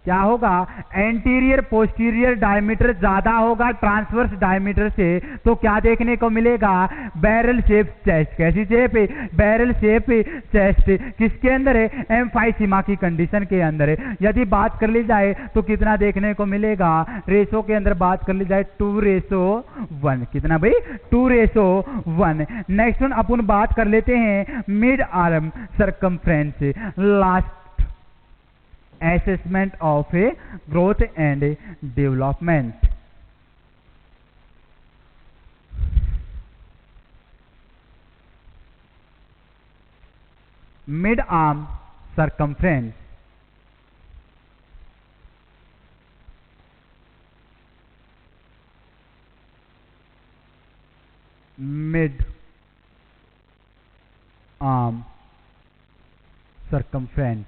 क्या होगा, anterior posterior diameter ज्यादा होगा ट्रांसवर्स डायमीटर से, तो क्या देखने को मिलेगा, बैरल शेप चेस्ट। कैसी शेप है, बैरल शेप चेस्ट। किसके अंदर है, एम्फाइसीमा की कंडीशन के अंदर है। यदि बात कर ली जाए तो कितना देखने को मिलेगा, रेशो के अंदर बात कर ली जाए 2:1। कितना भाई, 2:1। नेक्स्ट वन अपन बात कर लेते हैं mid arm circumference, last assessment of a growth and development. Mid arm circumference, mid arm circumference.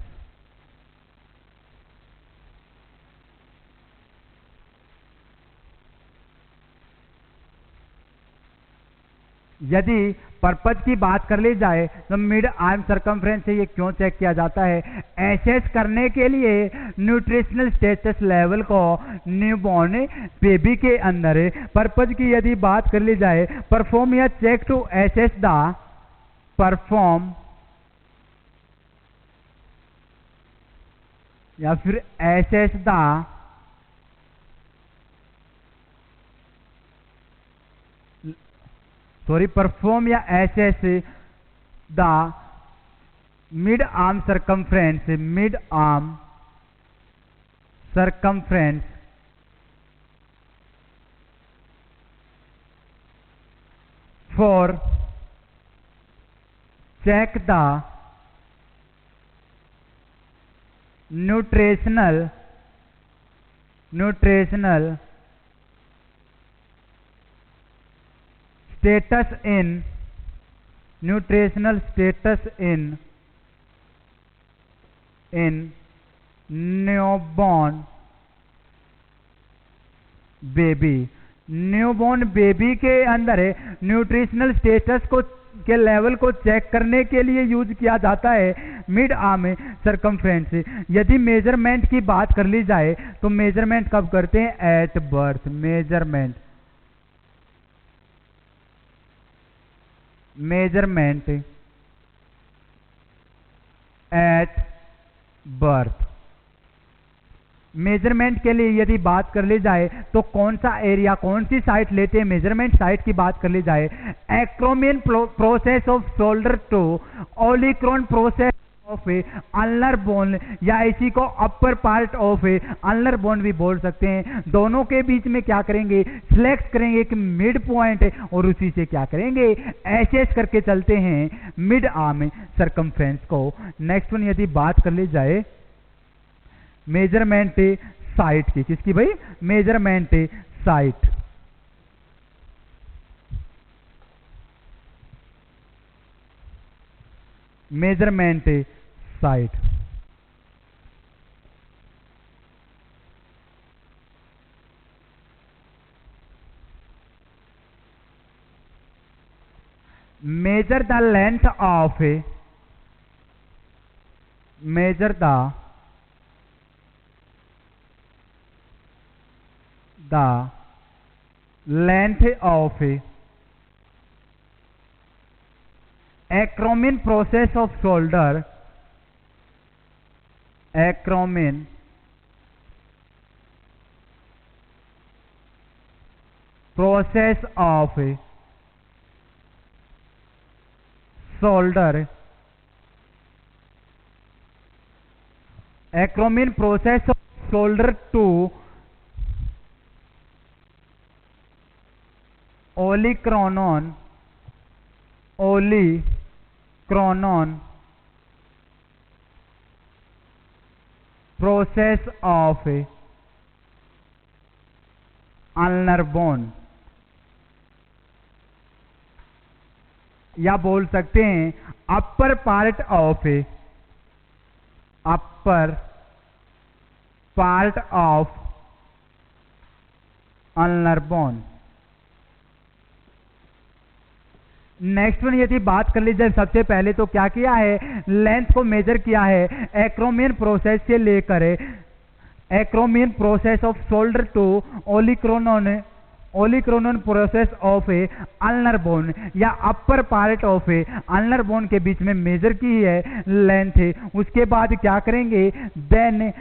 यदि पर्पज की बात कर ली जाए तो मिड आर्म सर्कमफ्रेंस से ये क्यों चेक किया जाता है, एसेस करने के लिए न्यूट्रिशनल स्टेटस लेवल को न्यूबॉर्न बेबी के अंदर है। पर्पज की यदि बात कर ली जाए, परफॉर्म या check to assess the, perform या फिर एसेस द परफॉर्म या assess the mid arm circumference, mid arm circumference for check the nutritional status in nutritional status in newborn baby। Newborn baby के अंदर न्यूट्रिशनल स्टेटस को के level को check करने के लिए यूज किया जाता है मिड आर्म सर्कमफ्रेंस। यदि मेजरमेंट की बात कर ली जाए तो मेजरमेंट कब करते हैं, at birth. Measurement at birth. Measurement के लिए यदि बात कर ली जाए तो कौन सा एरिया, कौन सी साइट लेते हैं, मेजरमेंट साइट की बात कर ली जाए, acromion process of shoulder to olecranon process of ulnar bone, या इसी को upper part of ulnar bone भी बोल सकते हैं। दोनों के बीच में क्या करेंगे, सिलेक्ट करेंगे कि मिड पॉइंट है और उसी से क्या करेंगे, एसेस करके चलते हैं मिड आर्म सर्कमफ्रेंस को। नेक्स्ट वन यदि बात कर ली जाए मेजरमेंट साइट की, किसकी भाई, measurement site. Measurement site measure the length of measure the length of acromion process of shoulder, acromion process of shoulder, acromion process of shoulder to olecranon process of ulnar bone, या बोल सकते हैं अपर part of ulnar bone. Next one यदि बात कर ली जाए, सबसे पहले तो क्या किया है, लेंथ को मेजर किया है एक्रोमियन प्रोसेस से लेकर acromion process of solder to olecranon process of a ulnar bone या अपर part of A ulnar bone के बीच में मेजर की है लेंथ है। उसके बाद क्या करेंगे, then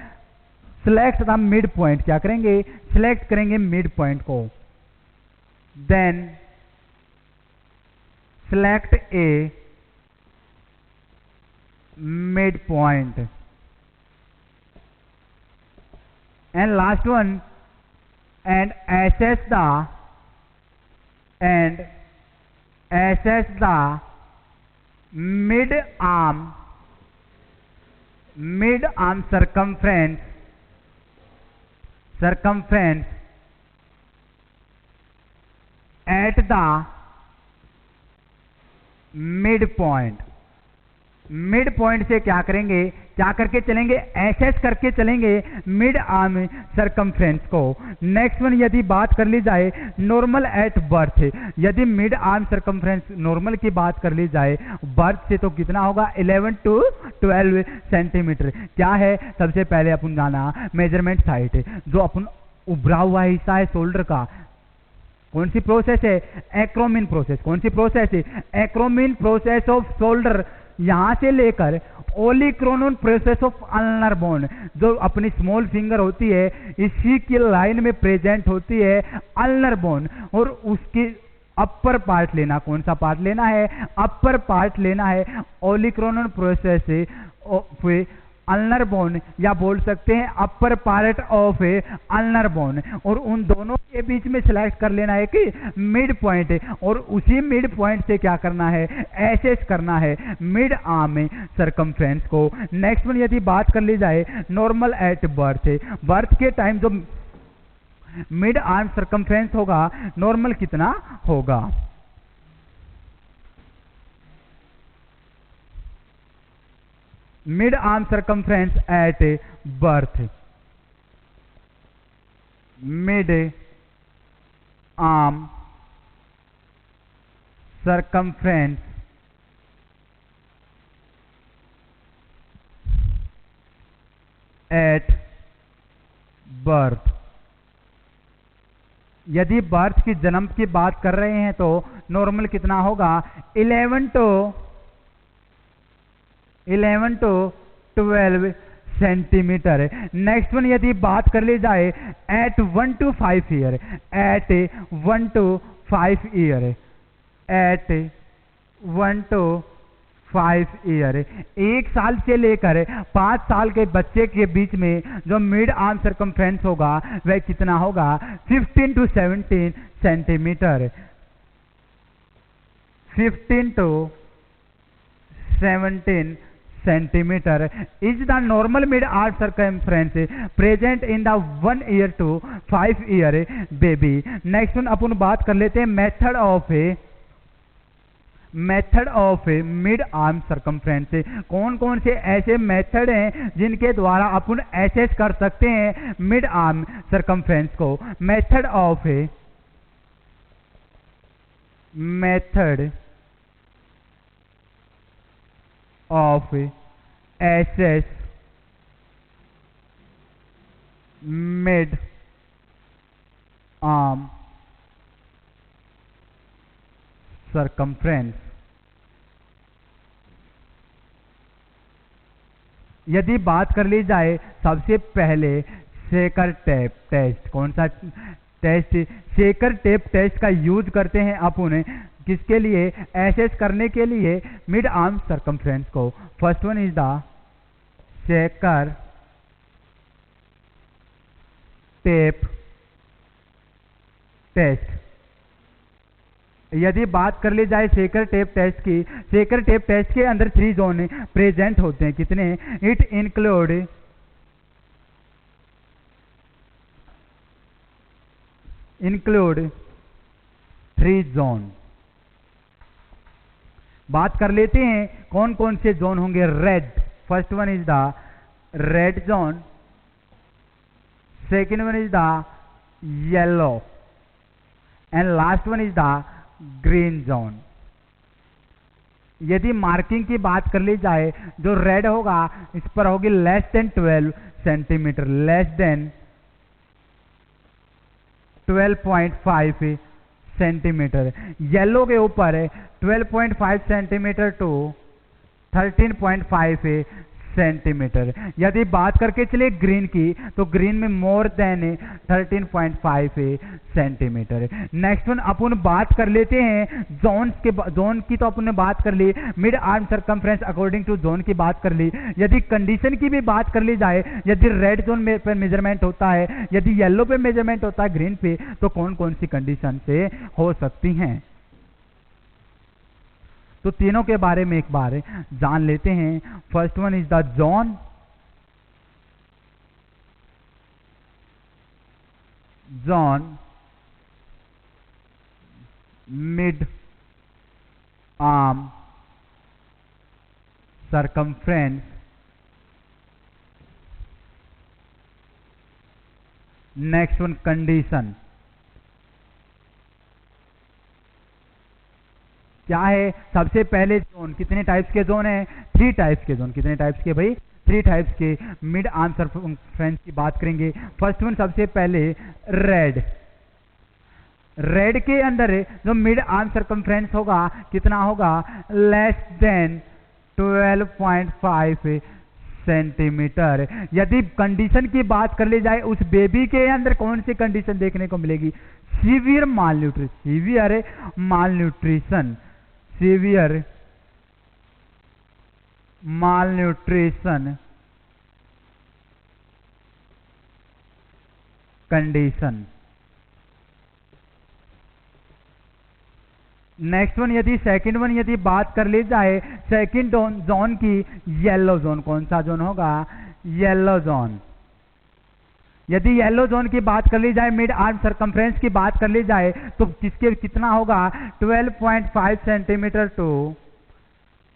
select the mid point, क्या करेंगे, सिलेक्ट करेंगे मिड पॉइंट को, then select a mid point and last one and assess the mid arm circumference at the midpoint। Mid point से क्या करेंगे, क्या करके चलेंगे, एसेस करके चलेंगे मिड आर्म सरकमफ्रेंस को। नेक्स्ट वन यदि बात कर ली जाए नॉर्मल एट बर्थ, यदि मिड आर्म सरकमफ्रेंस नॉर्मल की बात कर ली जाए बर्थ से तो कितना होगा 11 to 12 सेंटीमीटर। क्या है, सबसे पहले अपन जाना मेजरमेंट साइट, जो अपन उभरा हुआ हिस्सा है शोल्डर का, कौन सी प्रोसेस है, एक्रोमिन प्रोसेस। कौन सी प्रोसेस है, एक्रोमिन प्रोसेस ऑफ शोल्डर, यहां से लेकर ओलिक्रोनोन प्रोसेस ऑफ अल्नर बोन, जो अपनी स्मॉल फिंगर होती है इसी की लाइन में प्रेजेंट होती है अल्नर बोन, और उसकी अपर पार्ट लेना, कौन सा पार्ट लेना है, अपर पार्ट लेना है ओलिक्रोनोन प्रोसेस ऑफ अल्नर बोन, या बोल सकते हैं अपर पार्ट ऑफ अल्नर बोन, और उन दोनों के बीच में सिलेक्ट कर लेना है कि मिड पॉइंट है, और उसी मिड पॉइंट से क्या करना है, एसेस करना है मिड आर्म सरकमफ्रेंस को। नेक्स्ट वन यदि बात कर ली जाए नॉर्मल एट बर्थ, बर्थ के टाइम जो मिड आर्म सरकमफ्रेंस होगा नॉर्मल कितना होगा, mid arm circumference at birth, mid arm circumference at birth. यदि बर्थ की जन्म की बात कर रहे हैं तो नॉर्मल कितना होगा 11 to 12 सेंटीमीटर। नेक्स्ट वन यदि बात कर ली जाए at 1 to 5 year, at 1 to 5 year, at 1 to 5 year, 1 साल से लेकर 5 साल के बच्चे के बीच में जो मिड आर्म सरकमफ्रेंस होगा वह कितना होगा 15 to 17 centimetre, 15 to 17 centimeter is the normal mid arm circumference present in the 1 year to 5 year baby। Next one अपन बात कर लेते हैं method of mid arm circumference. कौन कौन से ऐसे मेथड हैं जिनके द्वारा अपन एसेस कर सकते हैं मिड आर्म सरकमफ्रेंस को। Method of assess mid arm circumference. यदि बात कर ली जाए सबसे पहले शेकर टेप टेस्ट, कौन सा टेस्ट, शेकर टेप टेस्ट का यूज करते हैं अपन किसके लिए, एसेस करने के लिए मिड आर्म सरकमफ्रेंस को। First one is the Shakir tape test. यदि बात कर ली जाए शेकर टेप टेस्ट की, शेकर टेप टेस्ट के अंदर 3 जोन प्रेजेंट होते हैं, कितने, इट इंक्लूड 3 जोन। बात कर लेते हैं कौन कौन से जोन होंगे। Red, first one is the red zone, second one is the yellow and last one is the green zone. यदि मार्किंग की बात कर ली जाए, जो रेड होगा इस पर होगी less than 12 centimetre, less than 12.5 centimetre. Yellow के ऊपर 12.5 सेंटीमीटर टू 13.5 सेंटीमीटर। यदि बात करके चले ग्रीन की, तो ग्रीन में मोर देन 13.5 सेंटीमीटर। नेक्स्ट वन अपन बात कर लेते हैं जोन की, तो अपन ने बात कर ली, mid arm circumference according to zone की बात कर ली। यदि कंडीशन की भी बात कर ली जाए, यदि रेड जोन पे मेजरमेंट होता है, यदि येलो पे मेजरमेंट होता है, ग्रीन पे, तो कौन कौन सी कंडीशन से हो सकती हैं। तो तीनों के बारे में एक बार जान लेते हैं। First one is the zone, mid arm circumference, next one condition. क्या है? सबसे पहले जोन, कितने टाइप्स के जोन है? 3 टाइप्स के जोन। कितने टाइप्स के भाई? 3 टाइप्स के मिड आर्म सरकमफ्रेंस की बात करेंगे। फर्स्ट वन सबसे पहले रेड। रेड के अंदर जो मिड आर्म सरकमफ्रेंस होगा कितना होगा? Less than 12.5 centimetre. यदि कंडीशन की बात कर ली जाए, उस बेबी के अंदर कौन सी कंडीशन देखने को मिलेगी? Severe malnutrition, severe malnutrition condition. Next one यदि सेकंड वन यदि बात कर ली जाए, सेकंड जोन की, येलो जोन। कौन सा जोन होगा? Yellow zone. यदि येलो जोन की बात कर ली जाए, मिड आर्म सरकमफ्रेंस की बात कर ली जाए, तो किसके कितना होगा? 12.5 सेंटीमीटर टू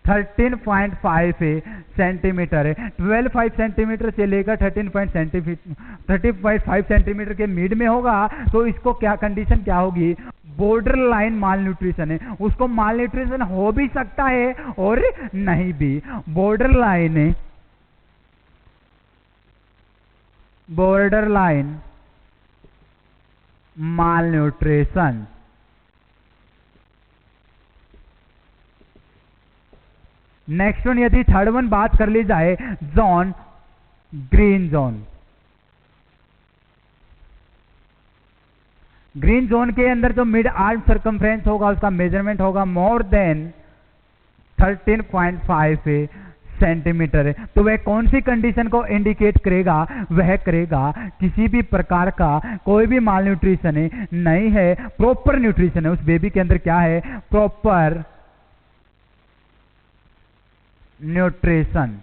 13.5 सेंटीमीटर। 12.5 सेंटीमीटर से लेकर 13.5 सेंटीमीटर के मिड में होगा, तो इसको क्या कंडीशन क्या होगी? बॉर्डर लाइन माल न्यूट्रिशन है। उसको माल न्यूट्रिशन हो भी सकता है और नहीं भी। बॉर्डर लाइन माल न्यूट्रिशन। नेक्स्ट वन यदि थर्ड वन बात कर ली जाए, zone, green zone. Green zone के अंदर जो मिड आर्म सरकमफ्रेंस होगा, उसका मेजरमेंट होगा मोर देन 13.5 सेंटीमीटर। तो वह कौन सी कंडीशन को इंडिकेट करेगा? वह करेगा किसी भी प्रकार का कोई भी माल न्यूट्रिशन नहीं है, प्रॉपर न्यूट्रिशन है। उस बेबी के अंदर क्या है? Proper nutrition.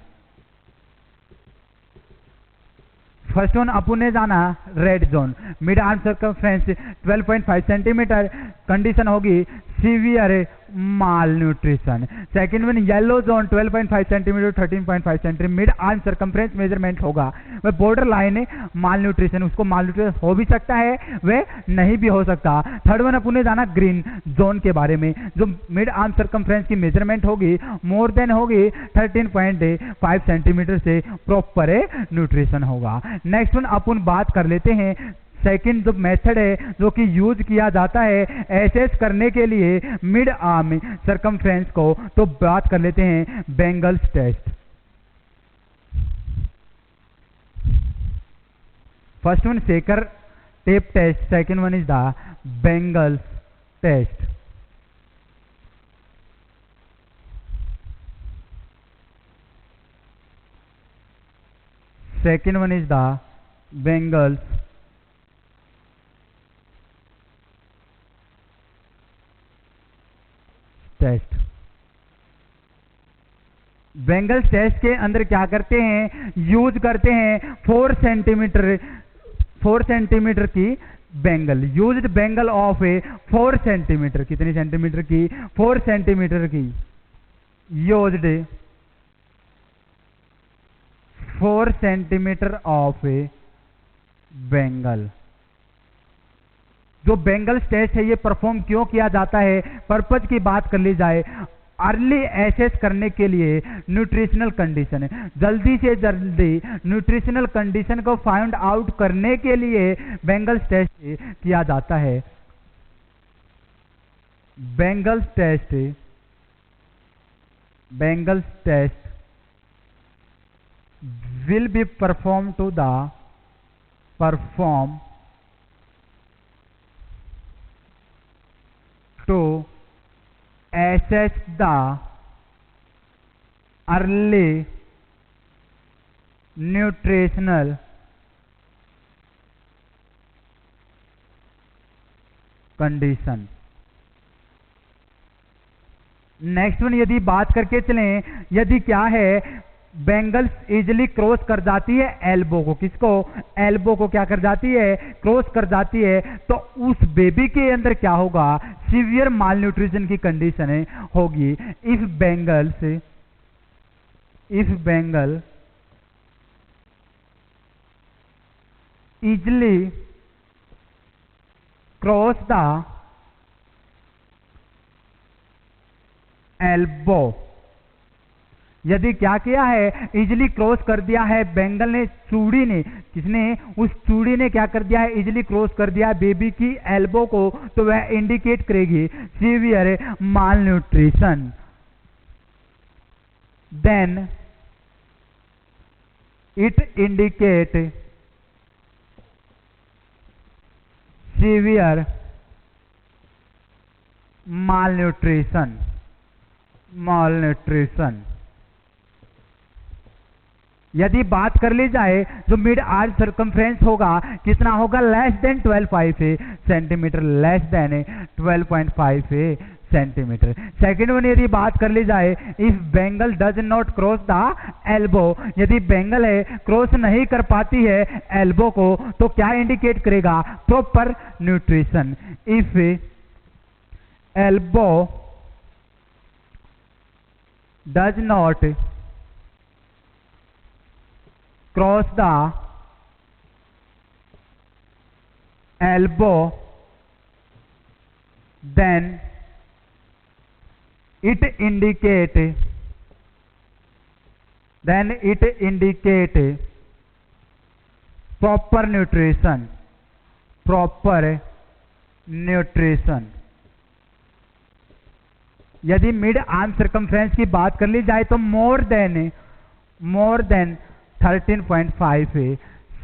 फर्स्ट वन अपन ने जाना red zone, mid arm circumference 12.5 centimetre, condition होगी severe malnutrition. Second one yellow zone 12.5 centimetre 13.5 centimetre, mid arm circumference measurement होगा, वह बॉर्डर लाइन है माल न्यूट्रिशन। उसको माल न्यूट्रिशन हो भी सकता है, वह नहीं भी हो सकता। थर्ड वन अपन ने जाना ग्रीन जोन के बारे में, जो मिड आर्म सर्कमफ्रेंस की मेजरमेंट होगी मोर देन होगी 13.5 सेंटीमीटर से प्रॉपर न्यूट्रिशन होगा। नेक्स्ट वन अपन बात कर लेते हैं सेकंड जो मेथड है जो कि यूज किया जाता है एसेस करने के लिए मिड आर्म सरकमफ्रेंस को, तो बात कर लेते हैं bangles test. First one Shakir tape test, second one is the bangles test. Second one is the bangles test. Bangles test के अंदर क्या करते हैं? यूज करते हैं 4 सेंटीमीटर की Bengal, used Bengal of 4 centimetre. कितनी सेंटीमीटर की? 4 सेंटीमीटर की यूज्ड 4 सेंटीमीटर ऑफ बेंगल। जो बेंगल्स टेस्ट है ये परफॉर्म क्यों किया जाता है? पर्पज की बात कर ली जाए, अर्ली एसेस करने के लिए न्यूट्रिशनल कंडीशन है, जल्दी से जल्दी न्यूट्रिशनल कंडीशन को फाइंड आउट करने के लिए बेंगल्स टेस्ट किया जाता है। Bangles test will be performed to assess the early nutritional condition। Next one यदि बात करके चलें, यदि क्या है बेंगल्स इजिली क्रॉस कर जाती है एल्बो को, किसको? एल्बो को क्या कर जाती है? क्रॉस कर जाती है, तो उस बेबी के अंदर क्या होगा? सीवियर माल न्यूट्रिशन की कंडीशन होगी। If Bengal easily cross the elbow, यदि क्या किया है? इजिली क्रॉस कर दिया है बेंगल ने, चूड़ी ने, किसने? उस चूड़ी ने क्या कर दिया है? इजिली क्रॉस कर दिया है बेबी की एल्बो को, तो वह इंडिकेट करेगी severe malnutrition. Then it indicate severe malnutrition। यदि बात कर ली जाए जो मिड आर्च सर्कमफ्रेंस होगा, कितना होगा? Less than 12.5 centimetre, less than 12.5 centimetre. Second one यदि बात कर ली जाए, if Bengal does not cross the elbow, यदि बेंगल है क्रॉस नहीं कर पाती है एल्बो को, तो क्या इंडिकेट करेगा? Proper nutrition. If elbow does not cross the elbow, then it indicate proper nutrition। यदि मिड आर्म सर्कमफ्रेंस की बात कर ली जाए तो मोर देन 13.5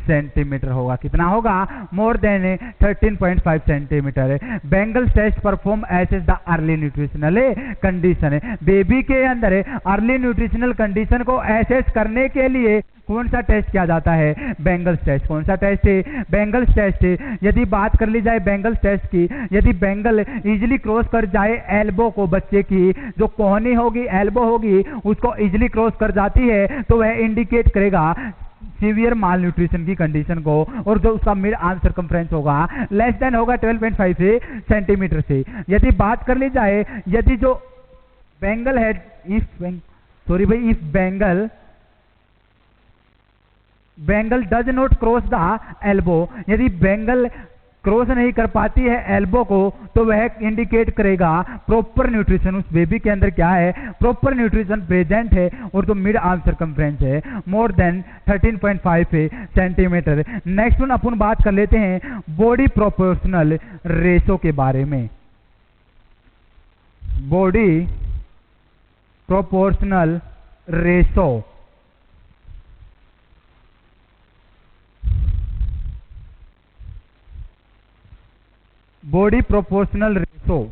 सेंटीमीटर होगा। कितना होगा? More than 13.5 centimetre. Bangles test perform assess the early nutritional condition. Baby के अंदर अर्ली न्यूट्रिशनल कंडीशन को एसेस करने के लिए कौन सा टेस्ट किया जाता है? Bangles test. कौन सा टेस्ट है? Bangles test. यदि बात कर ली जाए बेंगल्स टेस्ट की, यदि बेंगल इजिली क्रॉस कर जाए एल्बो को, बच्चे की जो कोहनी होगी, एल्बो होगी, उसको इजिली क्रॉस कर जाती है, तो वह इंडिकेट करेगा सीवियर माल न्यूट्रिशन की कंडीशन को, और जो उसका मिड आर्म सर्कमफ्रेंस होगा लेस देन होगा 12.5 सेंटीमीटर से। यदि बात कर ली जाए, यदि जो बेंगल है, if Bengal does not cross the elbow, यदि बेंगल क्रॉस नहीं कर पाती है एल्बो को, तो वह इंडिकेट करेगा प्रॉपर न्यूट्रिशन। उस बेबी के अंदर क्या है? प्रॉपर न्यूट्रिशन प्रेजेंट है, और जो मिड आर्म सर्कमफ्रेंस है मोर देन 13.5 सेंटीमीटर। नेक्स्ट वन अपन बात कर लेते हैं बॉडी प्रोपोर्शनल रेशो के बारे में। Body proportional ratio, body proportional ratio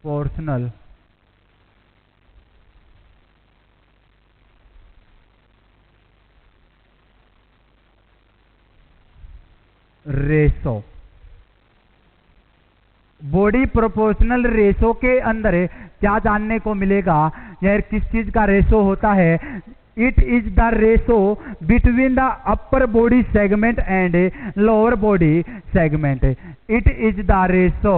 proportional ratio. Body proportional ratio के अंदर क्या जानने को मिलेगा? यह किस चीज का रेशो होता है? It is the ratio between the upper body segment and lower body segment. It is the ratio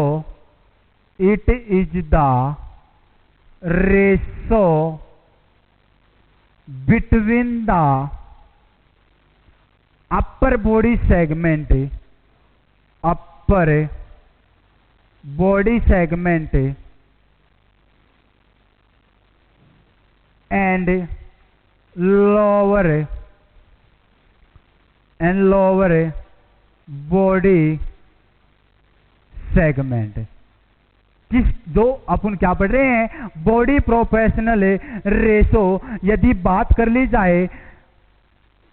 between the upper body segment, upper body segment and lower body segment। किस दो अपन क्या पढ़ रहे हैं, बॉडी प्रोपोर्शनल रेशो यदि बात कर ली जाए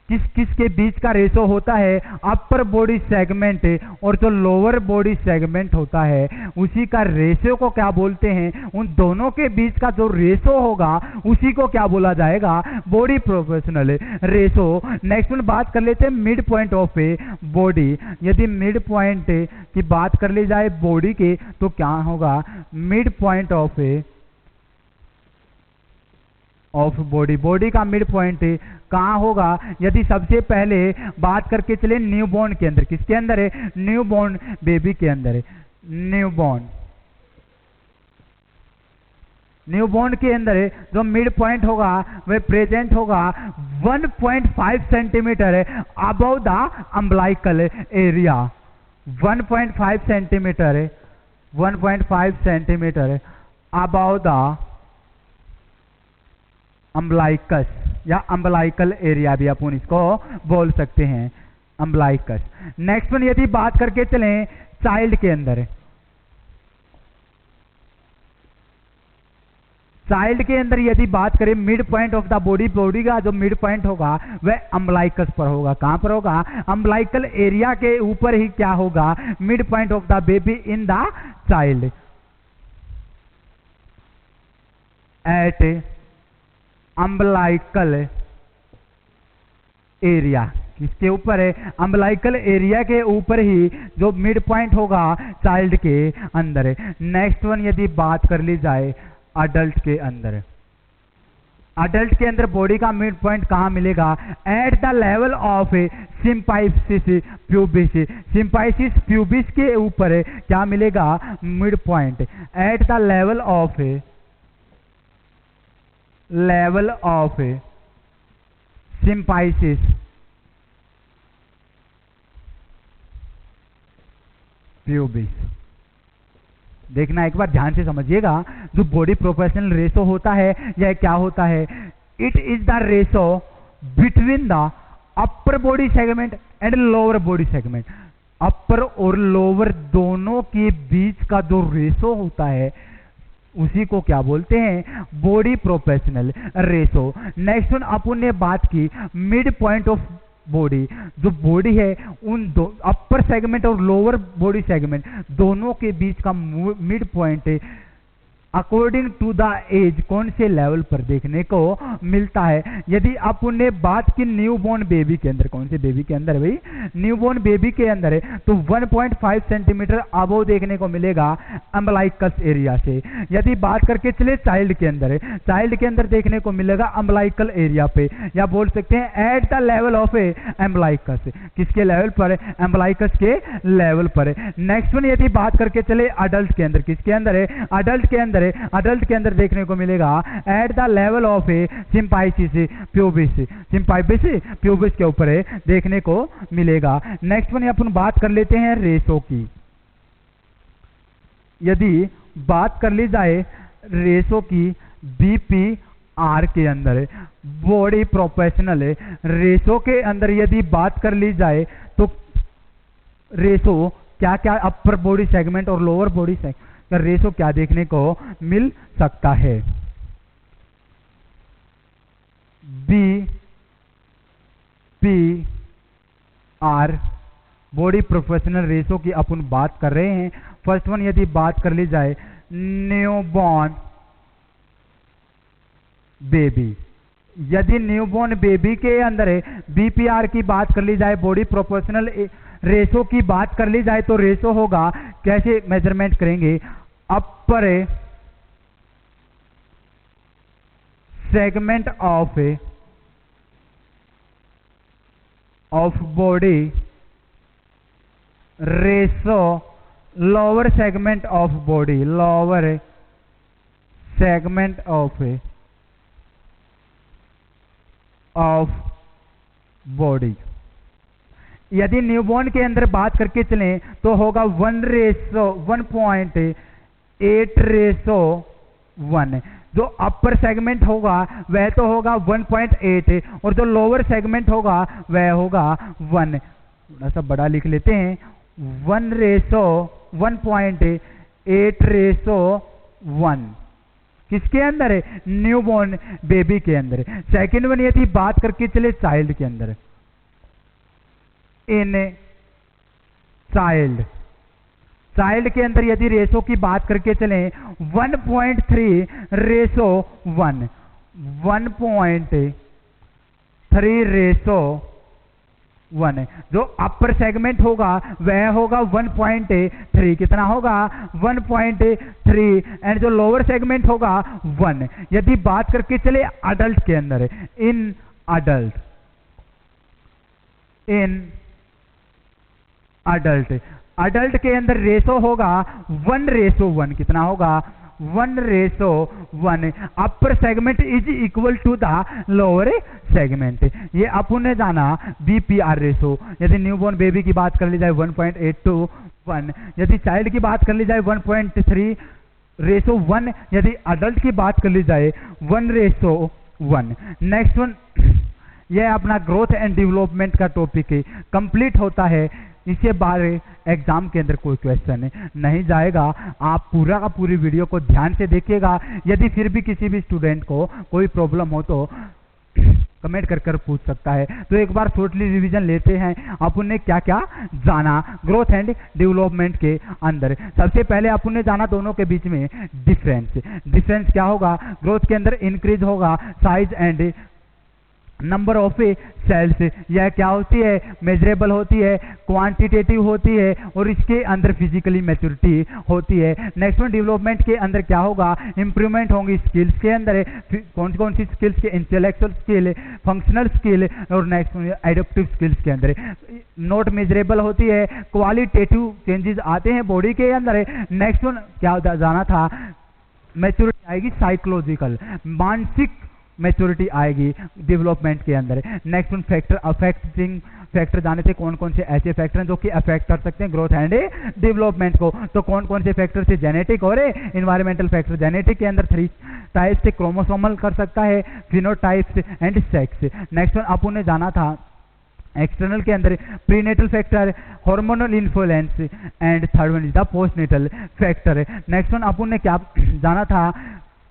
किस किस के बीच का रेशो होता है, अपर बॉडी सेगमेंट और जो लोअर बॉडी सेगमेंट होता है उसी का रेशो को क्या बोलते हैं, उन दोनों के बीच का जो रेशो होगा उसी को क्या बोला जाएगा, बॉडी प्रोपोर्शनल रेशो। नेक्स्ट में बात कर लेते हैं mid point of a body. यदि मिड पॉइंट की बात कर ली जाए बॉडी के तो क्या होगा, mid point of body, body का मिड पॉइंट कहाँ होगा, यदि सबसे पहले बात करके चले न्यूबॉर्न के अंदर, किसके अंदर है, न्यूबॉर्न बेबी के अंदर है। न्यूबॉर्न के अंदर जो मिड पॉइंट होगा वह प्रेजेंट होगा 1.5 सेंटीमीटर है above the umbilical area. 1.5 centimetre 1.5 centimetre above the umbilicus या अम्बलाइकल एरिया भी अपन इसको बोल सकते हैं, अम्बलाइकस। नेक्स्ट वन यदि बात करके चलें चाइल्ड के अंदर, चाइल्ड के अंदर यदि बात करें mid point of the body, body का जो मिड पॉइंट होगा वह अम्बलाइकस पर होगा। कहां पर होगा, अम्बलाइकल एरिया के ऊपर ही क्या होगा, mid point of the baby in the child at umbilical area. किसके ऊपर है, अम्बलाइकल एरिया के ऊपर ही जो मिड पॉइंट होगा चाइल्ड के अंदर है। नेक्स्ट वन यदि बात कर ली जाए अडल्ट के अंदर, अडल्ट के अंदर बॉडी का मिड पॉइंट कहां मिलेगा, at the level of symphysis pubis. Symphysis pubis के ऊपर है क्या मिलेगा, midpoint at the level of symphysis pubis. देखना एक बार ध्यान से समझिएगा, जो बॉडी प्रोपोर्शनल रेशो होता है यह क्या होता है, it is the ratio between the upper body segment and lower body segment. Upper और लोअर दोनों के बीच का जो रेशो होता है उसी को क्या बोलते हैं, body proportional ratio. Next one अपन ने बात की मिड पॉइंट ऑफ बॉडी, जो बॉडी है उन दो अपर सेगमेंट और लोअर बॉडी सेगमेंट दोनों के बीच का मिड पॉइंट है अकॉर्डिंग टू द एज कौन से लेवल पर देखने को मिलता है। यदि अपन ने बात की न्यूबॉर्न बेबी के अंदर, कौन से बेबी के अंदर भाई, न्यूबॉर्न बेबी के अंदर है तो 1.5 सेंटीमीटर अबव देखने को मिलेगा अम्बलाइकस एरिया से। यदि बात करके चले चाइल्ड के अंदर है, चाइल्ड के अंदर देखने को मिलेगा अम्बलाइकल एरिया पे, या बोल सकते हैं एट द लेवल ऑफ एम्बलाइकस। किसके लेवल पर, एम्बलाइकस के लेवल पर। नेक्स्ट वन यदि बात करके चले अडल्ट के अंदर, किसके अंदर है, अडल्ट के अंदर, अडल्ट के अंदर देखने को मिलेगा at the level of symphysis pubis. Symphysis pubis के ऊपर देखने को मिलेगा। नेक्स्ट वन अपन बात कर लेते हैं रेशो की। यदि बात कर ली जाए रेशो की बीपीआर के अंदर, बॉडी प्रोपोर्शनल रेशो के अंदर यदि बात कर ली जाए तो रेशो क्या क्या, अपर बॉडी सेगमेंट और लोअर बॉडी सेगमेंट का रेशो क्या देखने को मिल सकता है। बीपीआर बॉडी प्रोपोर्शनल रेशो की अपन बात कर रहे हैं। फर्स्ट वन यदि बात कर ली जाए न्यूबॉर्न बेबी, यदि न्यूबॉर्न बेबी के अंदर बीपीआर की बात कर ली जाए, बॉडी प्रोपोर्शनल रेशो की बात कर ली जाए तो रेशो होगा, कैसे मेजरमेंट करेंगे, upper segment of body ratio lower segment of body, lower segment of body. यदि न्यूबॉर्न के अंदर बात करके चलें तो होगा 1:1.8:1। जो अपर सेगमेंट होगा वह तो होगा 1.8 और जो लोअर सेगमेंट होगा वह होगा 1। थोड़ा सा बड़ा लिख लेते हैं, 1:1.8:1 किसके अंदर है? न्यूबॉर्न बेबी के अंदर। सेकंड वन यदि बात करके चले चाइल्ड के अंदर, इन चाइल्ड के अंदर यदि रेशो की बात करके चलें 1.3:1, 1.3:1। जो अपर सेगमेंट होगा वह होगा 1.3, कितना होगा? 1.3। एंड जो लोअर सेगमेंट होगा 1। यदि बात करके चले अडल्ट के अंदर, इन अडल्ट के अंदर रेशो होगा 1:1, कितना होगा? 1:1। Upper segment is equal to the lower segment. ये अपन ने जाना बीपीआर रेशो। यदि न्यूबॉर्न बेबी की बात कर ली जाए 1.8:1, यदि चाइल्ड की बात कर ली जाए 1.3:1, यदि अडल्ट की बात कर ली जाए 1:1। नेक्स्ट वन, यह अपना ग्रोथ एंड डेवलपमेंट का टॉपिक है, कंप्लीट होता है। इसके बारे एग्जाम के अंदर कोई क्वेश्चन नहीं जाएगा। आप पूरा का पूरी वीडियो को ध्यान से देखिएगा। यदि फिर भी किसी भी स्टूडेंट को कोई प्रॉब्लम हो तो कमेंट कर पूछ सकता है। तो एक बार शॉर्टली रिवीजन लेते हैं अपन ने क्या क्या जाना ग्रोथ एंड डेवलपमेंट के अंदर। सबसे पहले अपन ने जाना दोनों के बीच में डिफरेंस क्या होगा? ग्रोथ के अंदर इंक्रीज होगा size and number of cells. यह क्या होती है? मेजरेबल होती है, क्वांटिटेटिव होती है और इसके अंदर फिजिकली मैच्योरिटी होती है। नेक्स्ट वन, डेवलपमेंट के अंदर क्या होगा? इंप्रूवमेंट होंगी स्किल्स के अंदर। कौन कौन सी स्किल्स के? इंटेलेक्चुअल स्किल, फंक्शनल स्किल और नेक्स्ट एडेप्टिव स्किल्स के अंदर। नॉट मेजरेबल होती है, क्वालिटेटिव चेंजेस आते हैं बॉडी के अंदर। नेक्स्ट वन क्या जाना था? मैच्योरिटी आएगी साइकोलॉजिकल, मानसिक मैच्योरिटी आएगी डेवलपमेंट के अंदर। Next one, factor affecting factor जाने से कौन कौन से ऐसे फैक्टर हैं जो कि अफेक्ट कर सकते हैं ग्रोथ एंड डेवलपमेंट को। तो कौन कौन से फैक्टर से? जेनेटिक और एनवायरमेंटल फैक्टर। जेनेटिक के अंदर 3 टाइप से, क्रोमोसोमल कर सकता है, phenotypes and sex. Next one अपन ने जाना था एक्सटर्नल के अंदर prenatal factor, hormonal influence and third one is the postnatal factor. Next one अपन ने क्या जाना था?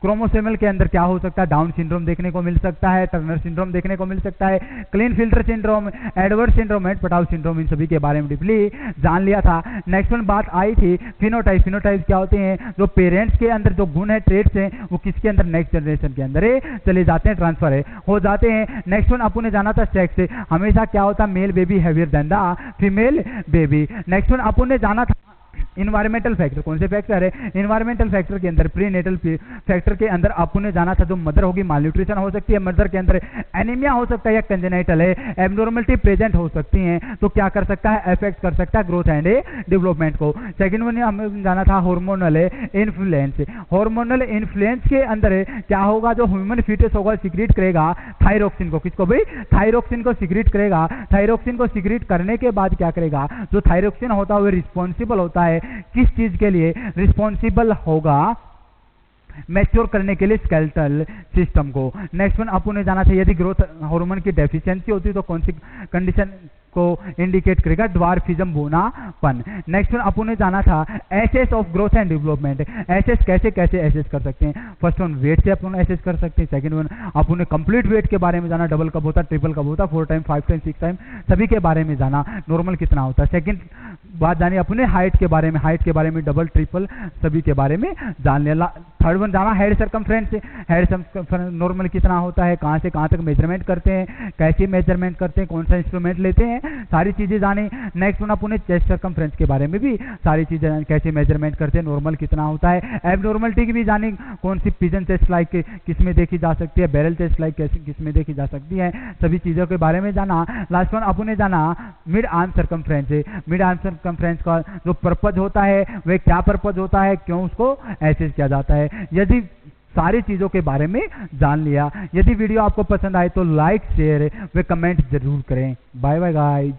क्रोमोसोमल के अंदर क्या हो सकता है? डाउन सिंड्रोम देखने को मिल सकता है, टर्नर सिंड्रोम देखने को मिल सकता है, Klinefelter syndrome, Edward syndrome and Patau syndrome. इन सभी के बारे में डीपली जान लिया था। नेक्स्ट वन बात आई थी फिनोटाइप क्या होते हैं? जो पेरेंट्स के अंदर जो गुण है, ट्रेट्स हैं, वो किसके अंदर? नेक्स्ट जनरेशन के अंदर चले जाते हैं, ट्रांसफर हो जाते हैं। नेक्स्ट वन अपन ने जाना था सेक्स। हमेशा क्या होता? Male baby heavier than the female baby. Next one अपन ने जाना था इन्वायरमेंटल फैक्टर। कौन से फैक्टर है? इन्वायरमेंटल फैक्टर के अंदर प्रीनेटल फैक्टर के अंदर अपन ने जाना था जो मदर होगी मालन्यूट्रिशन हो सकती है, मदर के अंदर एनीमिया हो सकता है या कंजेनाइटल है, एब्नॉर्मलिटी प्रेजेंट हो सकती हैं, तो क्या कर सकता है? अफेक्ट कर सकता है ग्रोथ एंड डेवलपमेंट को। सेकंड वन हमें जाना था हार्मोनल इन्फ्लुएंस। हार्मोनल इन्फ्लुएंस के अंदर क्या होगा? जो ह्यूमन फीटस होगा सीक्रेट करेगा थायरोक्सिन को। किसको भाई? थायरोक्सिन को सीक्रेट करेगा। थायरोक्सिन को सीक्रेट करने के बाद क्या करेगा? जो थायरोक्सिन होता है वो रिस्पॉन्सिबल होता है किस चीज के लिए? रिस्पॉन्सिबल होगा मैच्योर करने के लिए स्केलेटल सिस्टम को। नेक्स्ट वन अपन ने जाना चाहिए यदि ग्रोथ हार्मोन की डेफिशिएंसी होती है तो कौन सी कंडीशन को इंडिकेट करेगा? ड्वार्फिज्म, बूढ़ापन। नेक्स्ट वन अपन ने जाना था assess of growth and development. Assess कैसे एसेस कर सकते हैं? फर्स्ट वन वेट से अपन एसेस कर सकते हैं। सेकंड वन अपन ने कंप्लीट वेट के बारे में जाना, डबल कब होता, ट्रिपल कब होता, 4 टाइम, 5 टाइम, 6 टाइम, सभी के बारे में जाना, नॉर्मल कितना होता है। सेकंड बात जानी अपने हाइट के बारे में, डबल ट्रिपल सभी के बारे में जान लिया। थर्ड वन जाना head circumference. Head circumference normal कितना होता है, कहां से कहां तक मेजरमेंट करते हैं, कैसे मेजरमेंट करते हैं, कौन सा इंस्ट्रूमेंट लेते हैं, सारी चीजें जानी। नेक्स्ट वन अपन चेस्ट सर्कमफ्रेंस के बारे में भी सारी चीजें जानी, कैसे मेजरमेंट करते हैं, नॉर्मल कितना होता है, एबनॉर्मलिटी की भी जानी, कौन सी पिजन चेस्ट लाइक किस में देखी जा सकती है, बैरल चेस्ट लाइक किस में देखी जा सकती है, सभी चीजों के बारे में जाना। लास्ट वन अपन जाना mid arm circumference. Mid arm circumference का जो पर्पज होता है वह क्या पर्पज होता है, क्यों उसको एसेस किया जाता है। यदि सारी चीजों के बारे में जान लिया, यदि वीडियो आपको पसंद आए तो लाइक शेयर व कमेंट जरूर करें। Bye bye guys.